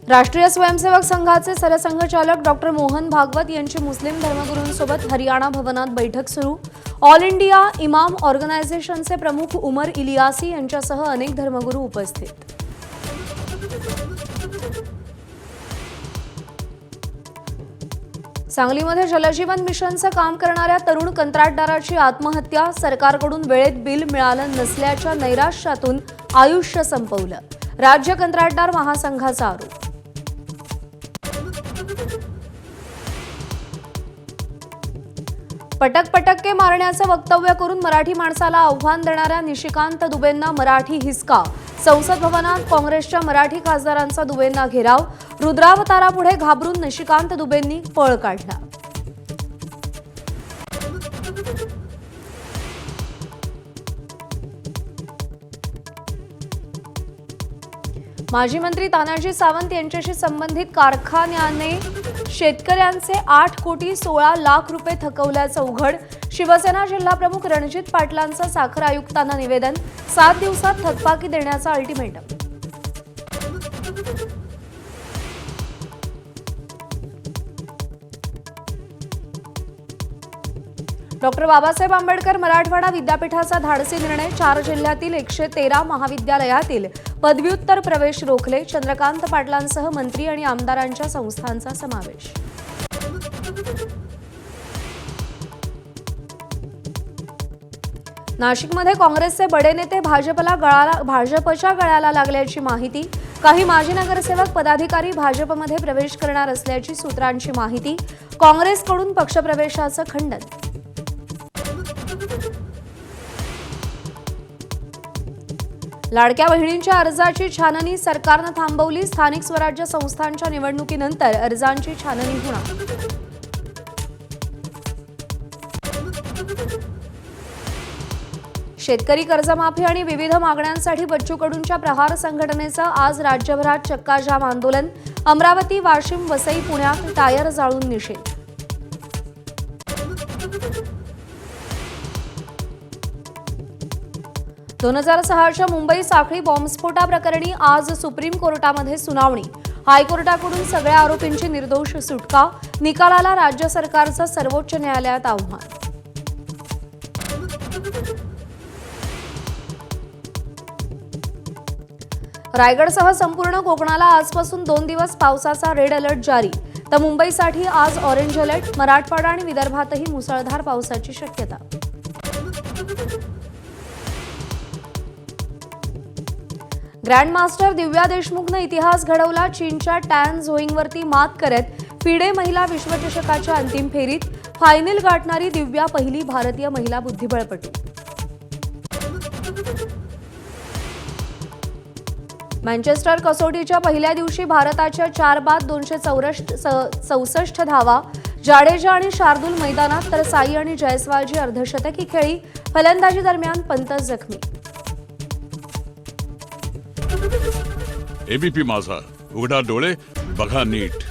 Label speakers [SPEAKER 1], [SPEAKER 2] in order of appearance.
[SPEAKER 1] राष्ट्रीय स्वयंसेवक संघाचे सरसंघचालक डॉक्टर मोहन भागवत यांची मुस्लिम धर्मगुरूंसोबत हरियाणा भवनात बैठक सुरू। ऑल इंडिया इमाम ऑर्गनायझेशनचे प्रमुख उमर इलियासी यांच्यासह अनेक धर्मगुरू उपस्थित। सांगलीमध्ये जलजीवन मिशनचं काम करणाऱ्या तरुण कंत्राटदाराची आत्महत्या। सरकारकडून वेळेत बिल मिळालं नसल्याच्या नैराश्यातून आयुष्य संपवलं। राज्य कंत्राटदार महासंघाचा आरोप। पटक मारण्याचं वक्तव्य करून मराठी माणसाला आव्हान देणाऱ्या निशिकांत दुबेंना मराठी हिसका। संसद भवनात काँग्रेसच्या मराठी खासदारांचा दुबेंना घेराव। रुद्रावतारापुढे घाबरून निशिकांत दुबेंनी पळ काढला। माजी मंत्री तानाजी सावंत यांच्याशी संबंधित कारखान्याने शेतकऱ्यांचे 8 कोटी 16 लाख रुपये थकवल्याचं उघड। शिवसेना जिल्हाप्रमुख रणजित पाटलांचं साखर आयुक्तांना निवेदन। 7 दिवसात थकबाकी देण्याचा अल्टिमेटम। डॉक्टर बाबासाहेब आंबेडकर मराठवाडा विद्यापीठाचा धाडसी निर्णय। 4 जिल्ह्यातील 113 महाविद्यालयातील पदव्युत्तर प्रवेश रोखले। चंद्रकांत पाटलांसह मंत्री आणि आमदारांच्या संस्थांचा समावेश। नाशिकमध्ये काँग्रेसचे बडे नेते भाजपच्या गळाला लागल्याची माहिती। काही माजी नगरसेवक पदाधिकारी भाजपमध्ये प्रवेश करणार असल्याची सूत्रांची माहिती। काँग्रेसकडून पक्षप्रवेशाचं खंडन। लाडक्या बहिणींच्या अर्जाची छाननी सरकारनं थांबवली। स्थानिक स्वराज्य संस्थांच्या निवडणुकीनंतर अर्जांची छाननी होणार। शेतकरी कर्जमाफी आणि विविध मागण्यांसाठी बच्चू कडूंच्या प्रहार संघटनेचं आज राज्यभरात चक्काजाम आंदोलन। अमरावती, वाशिम, वसई, पुण्यात टायर जाळून निषेध। 2006च्या मुंबई साखळी बॉम्बस्फोटाप्रकरणी आज सुप्रीम कोर्टामध्ये सुनावणी। हायकोर्टाकडून सगळ्या आरोपींची निर्दोष सुटका। निकालाला राज्य सरकारचं सर्वोच्च न्यायालयात आव्हान। रायगडसह संपूर्ण कोकणाला आजपासून 2 दिवस पावसाचा रेड अलर्ट जारी। तर मुंबईसाठी आज ऑरेंज अलर्ट। मराठवाडा आणि विदर्भातही मुसळधार पावसाची शक्यता। ग्रँडमास्टर दिव्या देशमुखनं इतिहास घडवला। चीनच्या टॅन झोइंगवरती मात करत फिडे महिला विश्वचषकाच्या अंतिम फेरीत। फायनल गाठणारी दिव्या पहिली भारतीय महिला बुद्धिबळपटू। मँचेस्टर कसोटीच्या पहिल्या दिवशी भारताच्या 4 बाद 264 धावा। जाडेजा आणि शार्दूल मैदानात तर साई आणि जयस्वालची अर्धशतकी खेळी। फलंदाजी दरम्यान पंत जखमी।
[SPEAKER 2] एबीपी माझा, उघडा डोळे बघा नीट।